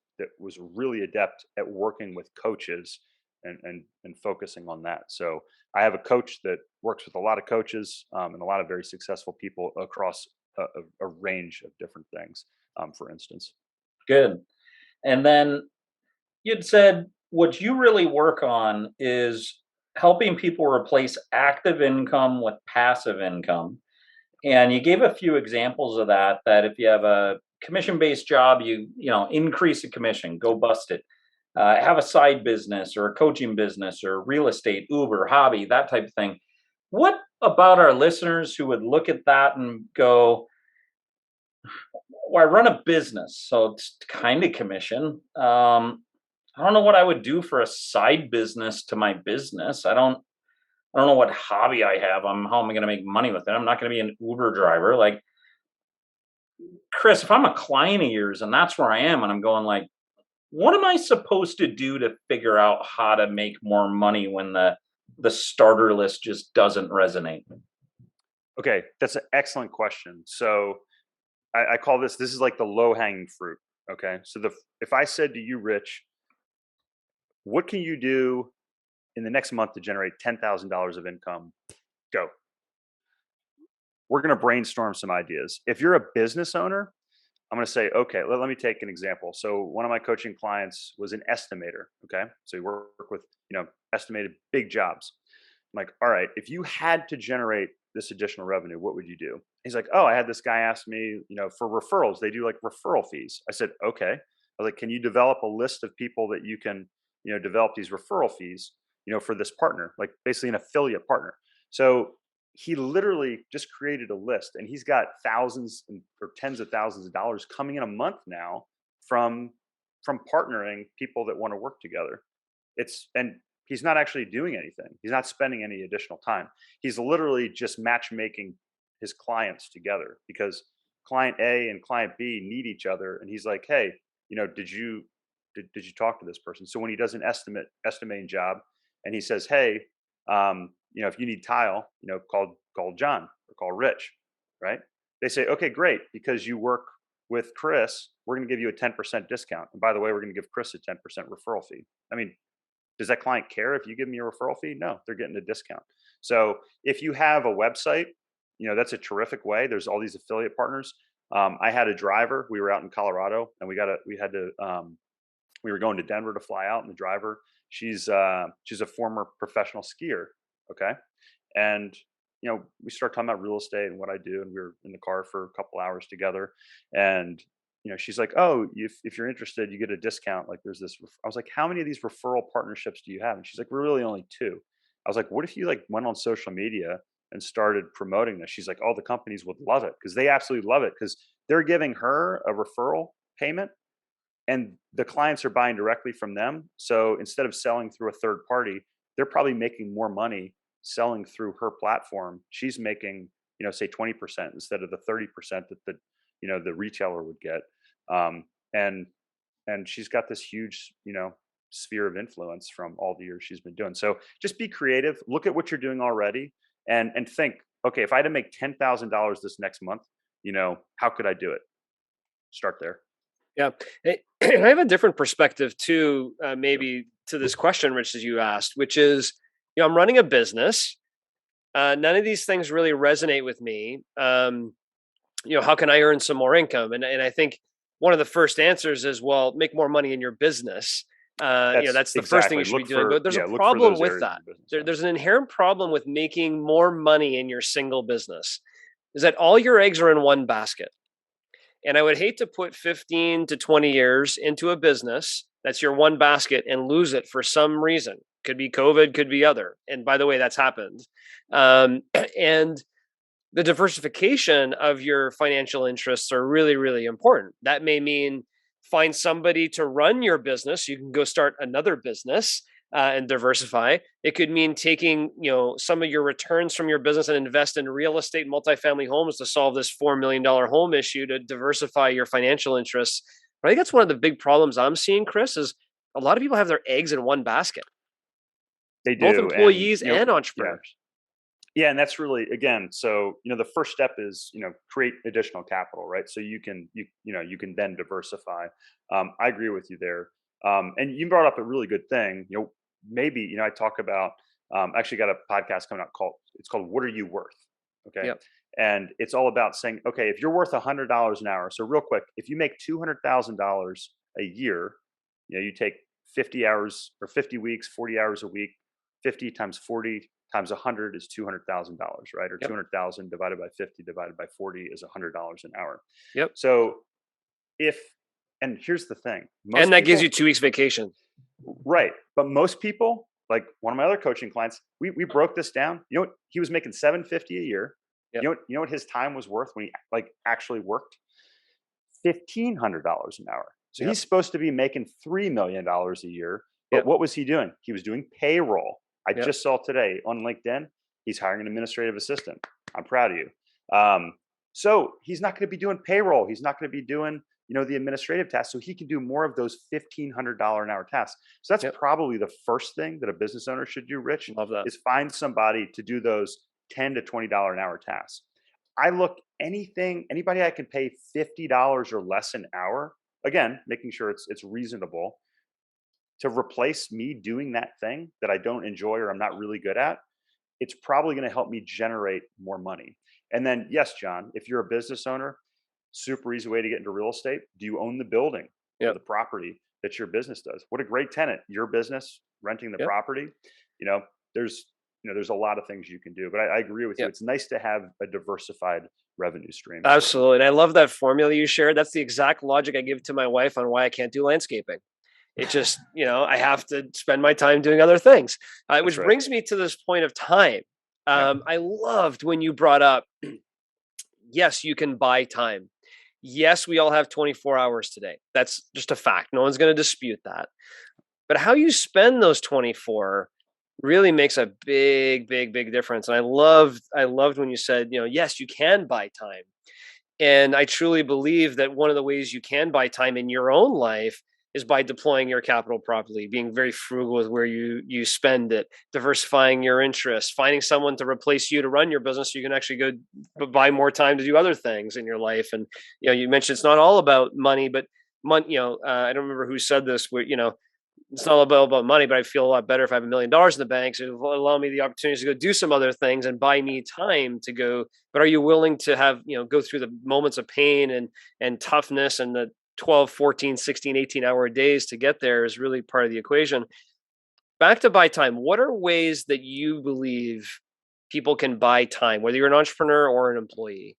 really adept at working with coaches and focusing on that. So I have a coach that works with a lot of coaches and a lot of very successful people across a range of different things, for instance. Good. And then you'd said what you really work on is helping people replace active income with passive income. And you gave a few examples of that if you have a commission-based job, you increase the commission, go bust it. Have a side business or a coaching business or real estate, Uber, hobby, that type of thing. What about our listeners who would look at that and go, well, I run a business, so it's kind of commission. I don't know what I would do for a side business to my business. I don't know what hobby I have. How am I going to make money with it? I'm not going to be an Uber driver. Like, Chris, if I'm a client of yours and that's where I am and I'm going like, what am I supposed to do to figure out how to make more money when the starter list just doesn't resonate? Okay, that's an excellent question. So I call this is like the low-hanging fruit. Okay, so if I said to you, Rich, what can you do in the next month to generate $10,000 of income? Go. We're going to brainstorm some ideas. If you're a business owner, I'm going to say, okay, let me take an example. So one of my coaching clients was an estimator. Okay, so we work with estimated big jobs. I'm like, all right, if you had to generate this additional revenue, what would you do? He's like, oh, I had this guy ask me, for referrals, they do like referral fees. I said, okay. I was like, can you develop a list of people that you can, develop these referral fees, for this partner, like basically an affiliate partner. So he literally just created a list, and he's got thousands or tens of thousands of dollars coming in a month now from partnering people that want to work together. And he's not actually doing anything. He's not spending any additional time. He's literally just matchmaking his clients together because client A and client B need each other. And he's like, hey, did you talk to this person? So when he does an estimating job and he says, hey, if you need tile, call John or call Rich, right? They say, okay, great. Because you work with Chris, we're going to give you a 10% discount. And by the way, we're going to give Chris a 10% referral fee. I mean, does that client care if you give me a referral fee? No, they're getting a discount. So if you have a website, that's a terrific way. There's all these affiliate partners. I had a driver. We were out in Colorado, and we were going to Denver to fly out. And the driver, she's a former professional skier. Okay, and we started talking about real estate and what I do, and we were in the car for a couple hours together. And she's like, oh, if you're interested, you get a discount. Like there's this. I was like, how many of these referral partnerships do you have? And she's like, we're really only 2. I was like, what if you went on social media and started promoting this? She's like, oh, the companies would love it because they absolutely love it because they're giving her a referral payment, and the clients are buying directly from them. So instead of selling through a third party, they're probably making more money selling through her platform. She's making, say 20% instead of the 30% that the retailer would get. And she's got this huge, sphere of influence from all the years she's been doing. So just be creative, look at what you're doing already, and think, okay, if I had to make $10,000 this next month, how could I do it? Start there. Yeah. And I have a different perspective too, maybe to this question, Rich, as you asked, which is, I'm running a business. None of these things really resonate with me. How can I earn some more income? And I think one of the first answers is, well, make more money in your business. That's the first thing you should be doing. But there's a problem with that. There's an inherent problem with making more money in your single business, is that all your eggs are in one basket. And I would hate to put 15 to 20 years into a business that's your one basket and lose it for some reason. Could be COVID, could be other. And by the way, that's happened. And the diversification of your financial interests are really, really important. That may mean find somebody to run your business. You can go start another business and diversify. It could mean taking, some of your returns from your business and invest in real estate, multifamily homes to solve this $4 million home issue to diversify your financial interests. But I think that's one of the big problems I'm seeing, Chris, is a lot of people have their eggs in one basket. They do. Both employees and entrepreneurs. Yeah, and that's really, again, so the first step is create additional capital, right? So you can then diversify. I agree with you there, and you brought up a really good thing. Maybe I talk about actually got a podcast coming out called "What Are You Worth?" Okay, yep. And it's all about saying, okay, if you're worth $100 an hour, so real quick, if you make $200,000 a year, you take 50 hours or 50 weeks, 40 hours a week, 50 times 40 times 100 is $200,000, right? Or yep. 200,000 divided by 50 divided by 40 is $100 an hour. Yep. So and here's the thing. And that gives you 2 weeks vacation. Right. But most people, like one of my other coaching clients, we broke this down. He was making $750 a year. Yep. You know what his time was worth when he actually worked? $1,500 an hour. So yep. He's supposed to be making $3 million a year. But yep. What was he doing? He was doing payroll. I yep. just saw today on LinkedIn, he's hiring an administrative assistant. I'm proud of you. So he's not going to be doing payroll. He's not going to be doing, the administrative tasks. So he can do more of those $1,500 an hour tasks. So that's yep. probably the first thing that a business owner should do, Rich. Love that. Is find somebody to do those $10 to $20 an hour tasks. I look anybody I can pay $50 or less an hour, again, making sure it's reasonable, to replace me doing that thing that I don't enjoy or I'm not really good at. It's probably going to help me generate more money. And then, yes, John, if you're a business owner, super easy way to get into real estate. Do you own the building yep. or the property that your business does? What a great tenant, your business renting the yep. property. There's a lot of things you can do, but I agree with yep. you. It's nice to have a diversified revenue stream. Absolutely. And I love that formula you shared. That's the exact logic I give to my wife on why I can't do landscaping. It just, I have to spend my time doing other things, which right. brings me to this point of time. I loved when you brought up, yes, you can buy time. Yes, we all have 24 hours today. That's just a fact. No one's going to dispute that. But how you spend those 24 really makes a big, big, big difference. And I loved when you said, yes, you can buy time. And I truly believe that one of the ways you can buy time in your own life is by deploying your capital properly, being very frugal with where you spend it, diversifying your interests, finding someone to replace you to run your business so you can actually go buy more time to do other things in your life. And, you mentioned it's not all about money, but money, I don't remember who said this, where, it's not all about money, but I feel a lot better if I have $1 million in the bank. So it'll allow me the opportunity to go do some other things and buy me time to go. But are you willing to have, go through the moments of pain and toughness and the 12, 14, 16, 18 hour days to get there is really part of the equation. Back to buy time. What are ways that you believe people can buy time, whether you're an entrepreneur or an employee?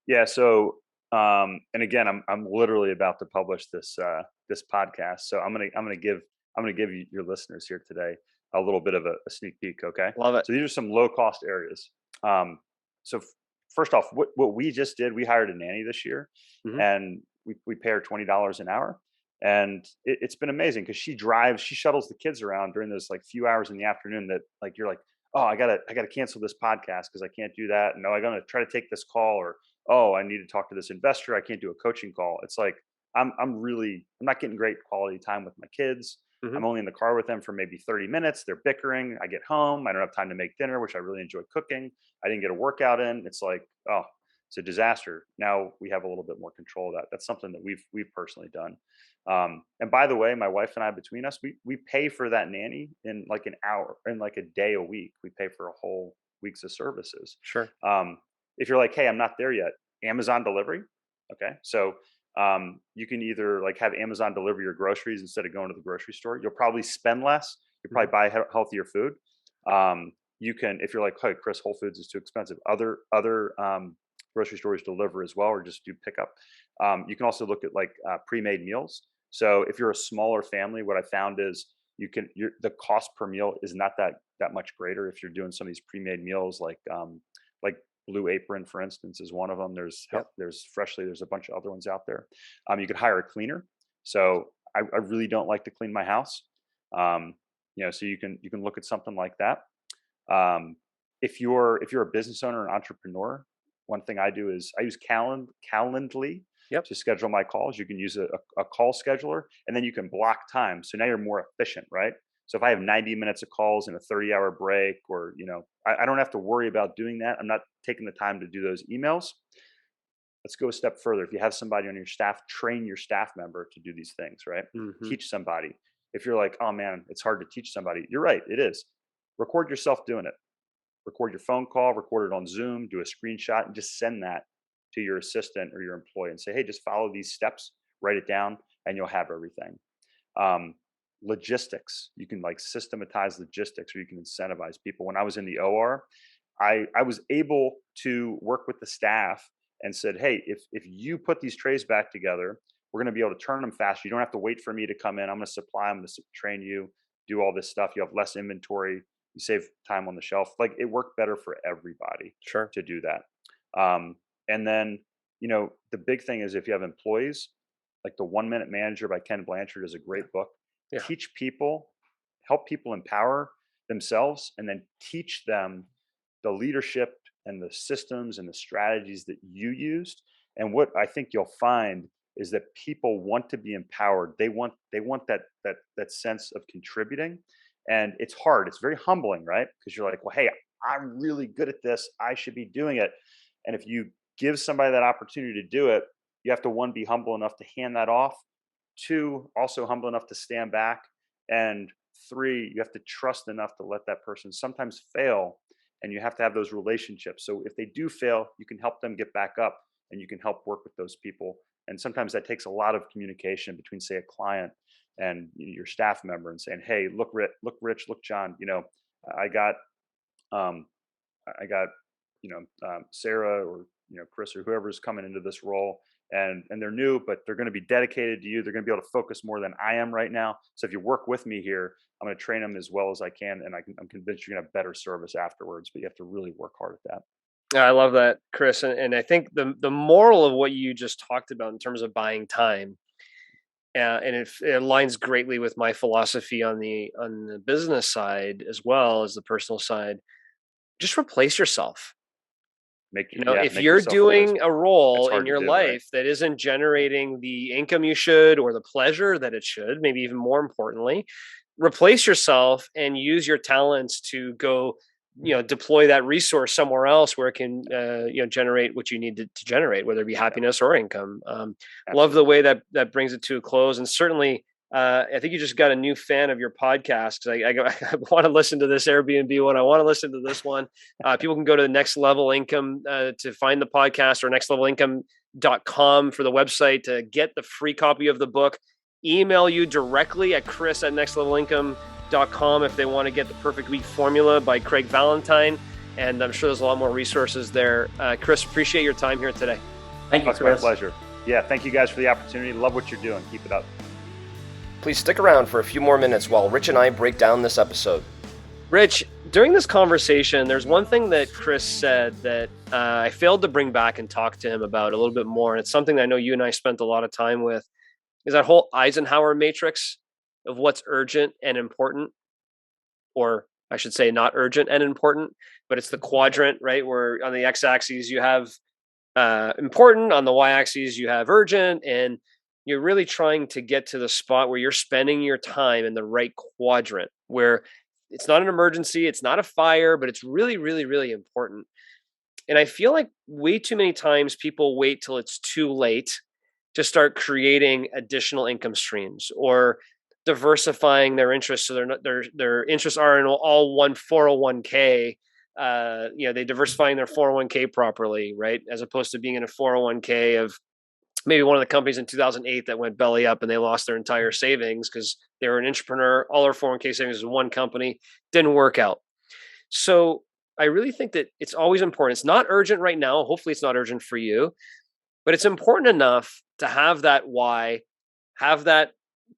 Yeah. So, and again, I'm literally about to publish this podcast. So I'm going to give you, your listeners here today, a little bit of a sneak peek. Okay. Love it. So these are some low cost areas. So first off, what we just did, we hired a nanny this year, mm-hmm. and we pay her $20 an hour. And it's been amazing because she shuttles the kids around during those like few hours in the afternoon that like, you're like, oh, I gotta cancel this podcast because I can't do that. No, I'm gonna try to take this call, or, oh, I need to talk to this investor. I can't do a coaching call. It's like, I'm not getting great quality time with my kids. Mm-hmm. I'm only in the car with them for maybe 30 minutes. They're bickering. I get home. I don't have time to make dinner, which I really enjoy cooking. I didn't get a workout in. It's like, oh, it's a disaster. Now we have a little bit more control of that. That's something that we've personally done. And by the way, my wife and I, between us, we pay for that nanny in like an hour, in like a day a week. We pay for a whole week's of services. Sure. If you're like, hey, I'm not there yet, Amazon delivery. Okay. So you can either like have Amazon deliver your groceries instead of going to the grocery store. You'll probably spend less. You'll probably buy healthier food. You can, if you're like, hey, Chris, Whole Foods is too expensive. Other grocery stores deliver as well, or just do pickup. You can also look at like pre-made meals. So if you're a smaller family, what I found is the cost per meal is not that much greater if you're doing some of these pre-made meals, like Blue Apron, for instance, is one of them. There's Freshly. There's a bunch of other ones out there. You could hire a cleaner. So I really don't like to clean my house. So you can look at something like that. If you're a business owner, an entrepreneur, one thing I do is I use Calendly to schedule my calls. You can use a call scheduler, and then you can block time. So now you're more efficient, right? So if I have 90 minutes of calls and a 30-hour break, or, I don't have to worry about doing that. I'm not taking the time to do those emails. Let's go a step further. If you have somebody on your staff, train your staff member to do these things, right? Mm-hmm. Teach somebody. If you're like, oh man, it's hard to teach somebody. You're right. It is. Record yourself doing it. Record your phone call, record it on Zoom, do a screenshot, and just send that to your assistant or your employee and say, hey, just follow these steps, write it down, and you'll have everything. Logistics, you can like systematize logistics, or you can incentivize people. When I was in the OR, I was able to work with the staff and said, hey, if you put these trays back together, we're going to be able to turn them faster. You don't have to wait for me to come in. I'm going to supply them, I'm going to train you, do all this stuff. You have less inventory. You save time on the shelf. Like, it worked better for everybody to do that. And then, the big thing is if you have employees, like The 1 Minute Manager by Ken Blanchard is a great book. Yeah. Teach people, help people empower themselves, and then teach them the leadership and the systems and the strategies that you used. And what I think you'll find is that people want to be empowered. They want that sense of contributing. And it's hard. It's very humbling, right? Because you're like, well, hey, I'm really good at this. I should be doing it. And if you give somebody that opportunity to do it, you have to, one, be humble enough to hand that off. Two, also humble enough to stand back. And three, you have to trust enough to let that person sometimes fail. And you have to have those relationships. So if they do fail, you can help them get back up, and you can help work with those people. And sometimes that takes a lot of communication between, say, a client and your staff member, and saying, hey, look, Rich, look, John, I got Sarah, or, Chris, or whoever's coming into this role, and they're new, but they're going to be dedicated to you. They're going to be able to focus more than I am right now. So if you work with me here, I'm going to train them as well as I can. And I'm convinced you're going to have better service afterwards, but you have to really work hard at that. I love that, Chris. And I think the moral of what you just talked about in terms of buying time, and it aligns greatly with my philosophy on the business side as well as the personal side. Just replace yourself. If you're doing a role in your life that isn't generating the income you should, or the pleasure that it should, maybe even more importantly, replace yourself and use your talents to go, deploy that resource somewhere else where it can, generate what you need to generate, whether it be happiness or income. Love the way that brings it to a close. And certainly, I think you just got a new fan of your podcast, because I want to listen to this AirBNB one. I want to listen to this one. People can go to Next Level Income to find the podcast, or nextlevelincome.com for the website to get the free copy of the book. Email you directly at chris@nextlevelincome.com if they want to get the Perfect Week Formula by Craig Valentine. And I'm sure there's a lot more resources there. Chris, appreciate your time here today. Thank you, Chris. It's my pleasure. Yeah, thank you guys for the opportunity. Love what you're doing. Keep it up. Please stick around for a few more minutes while Rich and I break down this episode. Rich, during this conversation, there's one thing that Chris said that I failed to bring back and talk to him about a little bit more. And it's something that I know you and I spent a lot of time with. is that whole Eisenhower Matrix of what's urgent and important, or I should say not urgent and important, but it's the quadrant, right? Where on the x-axis you have important, on the y-axis you have urgent, and you're really trying to get to the spot where you're spending your time in the right quadrant, where it's not an emergency, it's not a fire, but it's really, really, really important. And I feel like way too many times people wait till it's too late to start creating additional income streams or diversifying their interests. So their interests are in all one 401k. They diversifying their 401k properly, right? As opposed to being in a 401k of maybe one of the companies in 2008 that went belly up and they lost their entire savings because they were an entrepreneur. All their 401k savings was one company, didn't work out. So I really think that it's always important. It's not urgent right now. Hopefully it's not urgent for you, but it's important enough to have that why, have that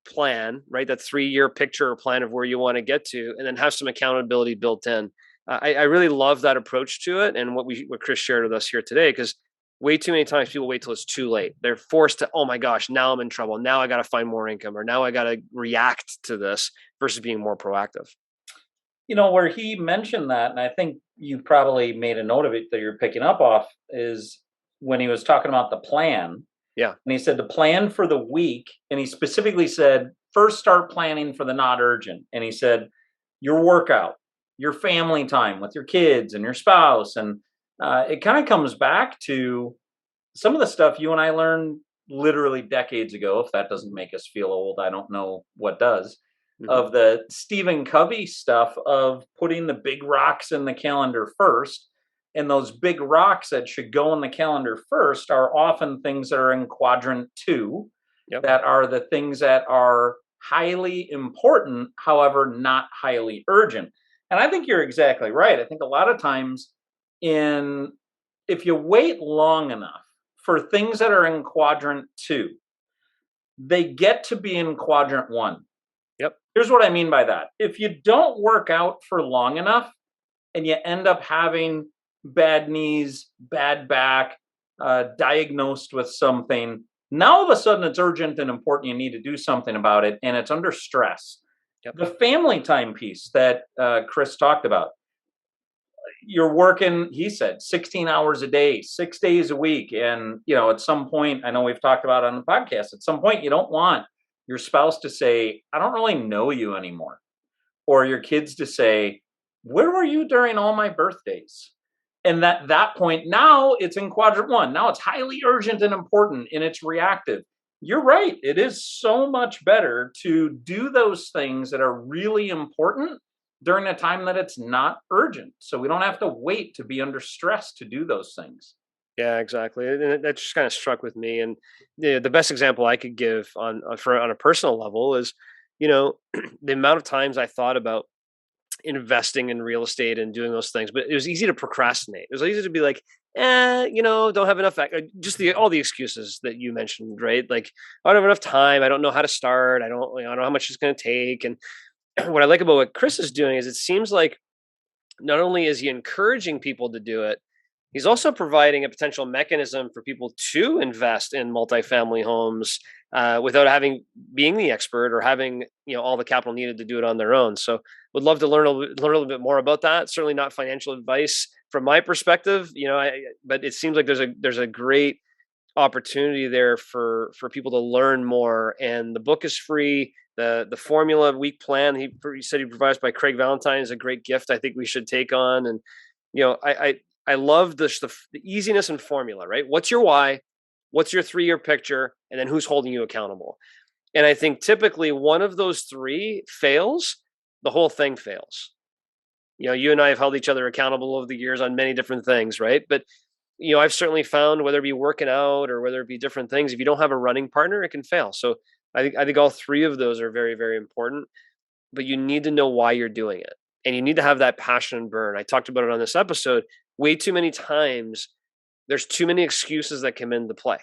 plan, right? That 3-year picture or plan of where you want to get to, and then have some accountability built in. I really love that approach to it and what Chris shared with us here today, because way too many times people wait till it's too late. They're forced to, oh my gosh, now I'm in trouble. Now I got to find more income, or now I got to react to this versus being more proactive. Where he mentioned that, and I think you probably made a note of it that you're picking up off, is when he was talking about the plan. Yeah. And he said the plan for the week, and he specifically said, first start planning for the not urgent. And he said, your workout, your family time with your kids and your spouse. And it kind of comes back to some of the stuff you and I learned literally decades ago. If that doesn't make us feel old, I don't know what does. Mm-hmm. Of the Stephen Covey stuff of putting the big rocks in the calendar first. And those big rocks that should go in the calendar first are often things that are in quadrant 2, yep, that are the things that are highly important, however, not highly urgent. And I think you're exactly right. I think a lot of times if you wait long enough for things that are in quadrant 2, they get to be in quadrant 1. Yep. Here's what I mean by that. If you don't work out for long enough and you end up having bad knees, bad back, diagnosed with something, now all of a sudden it's urgent and important. You need to do something about it, and it's under stress. Yep. The family time piece that Chris talked about, you're working, he said, 16 hours a day, 6 days a week. And, at some point, I know we've talked about on the podcast, at some point you don't want your spouse to say, I don't really know you anymore. Or your kids to say, where were you during all my birthdays? And that point, now it's in quadrant 1. Now it's highly urgent and important, and it's reactive. You're right. It is so much better to do those things that are really important during a time that it's not urgent. So we don't have to wait to be under stress to do those things. Yeah, exactly. And that just kind of struck with me. And the best example I could give on a personal level is, the amount of times I thought about investing in real estate and doing those things, but it was easy to procrastinate. It was easy to be like, don't have enough, just all the excuses that you mentioned, right? Like, I don't have enough time. I don't know how to start. I don't know how much it's going to take. And what I like about what Chris is doing is it seems like not only is he encouraging people to do it, he's also providing a potential mechanism for people to invest in multifamily homes without being the expert or having all the capital needed to do it on their own. So would love to learn a little bit more about that. Certainly not financial advice from my perspective, but it seems like there's a great opportunity there for people to learn more. And the book is free. The formula week plan he said he provides by Craig Valentine is a great gift I think we should take on. And I love the easiness and formula, right? What's your why? What's your 3-year picture? And then who's holding you accountable? And I think typically one of those 3 fails, the whole thing fails. You and I have held each other accountable over the years on many different things, right? But, I've certainly found whether it be working out or whether it be different things, if you don't have a running partner, it can fail. So I think all 3 of those are very, very important, but you need to know why you're doing it. And you need to have that passion and burn. I talked about it on this episode. Way too many times, there's too many excuses that come into play.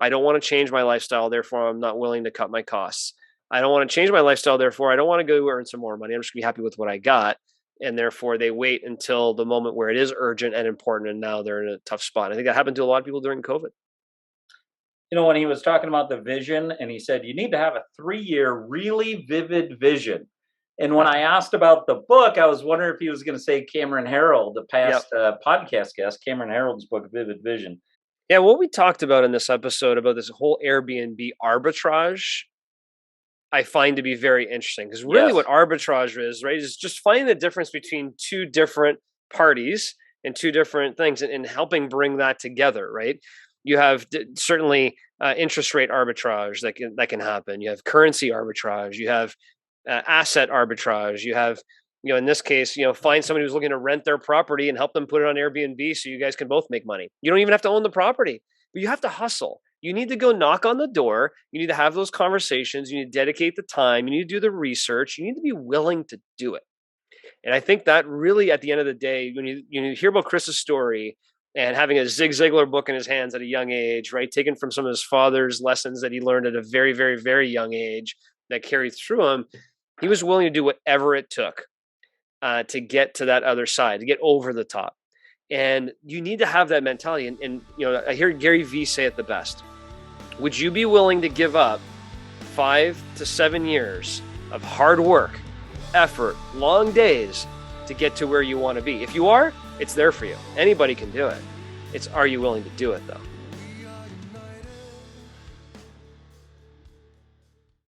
I don't want to change my lifestyle, therefore I'm not willing to cut my costs. I don't want to change my lifestyle, therefore I don't want to go earn some more money. I'm just going to be happy with what I got. And therefore they wait until the moment where it is urgent and important, and now they're in a tough spot. I think that happened to a lot of people during COVID. when he was talking about the vision, and he said, you need to have a 3-year really vivid vision. And when I asked about the book, I was wondering if he was going to say Cameron Herold, the past podcast guest, Cameron Herold's book, Vivid Vision. Yeah, what we talked about in this episode about this whole AirBNB arbitrage, I find to be very interesting, because really what arbitrage is, right, is just finding the difference between two different parties and two different things, and helping bring that together, right? You have certainly interest rate arbitrage that can happen. You have currency arbitrage. You have asset arbitrage. You have, in this case, find somebody who's looking to rent their property and help them put it on Airbnb so you guys can both make money. You don't even have to own the property, but you have to hustle. You need to go knock on the door. You need to have those conversations. You need to dedicate the time. You need to do the research. You need to be willing to do it. And I think that really, at the end of the day, when you hear about Chris's story and having a Zig Ziglar book in his hands at a young age, right, taken from some of his father's lessons that he learned at a very, very, very young age that carried through him, he was willing to do whatever it took to get to that other side, to get over the top. And you need to have that mentality. And I hear Gary Vee say it the best. Would you be willing to give up 5 to 7 years of hard work, effort, long days to get to where you want to be? If you are, it's there for you. Anybody can do it. It's, are you willing to do it though?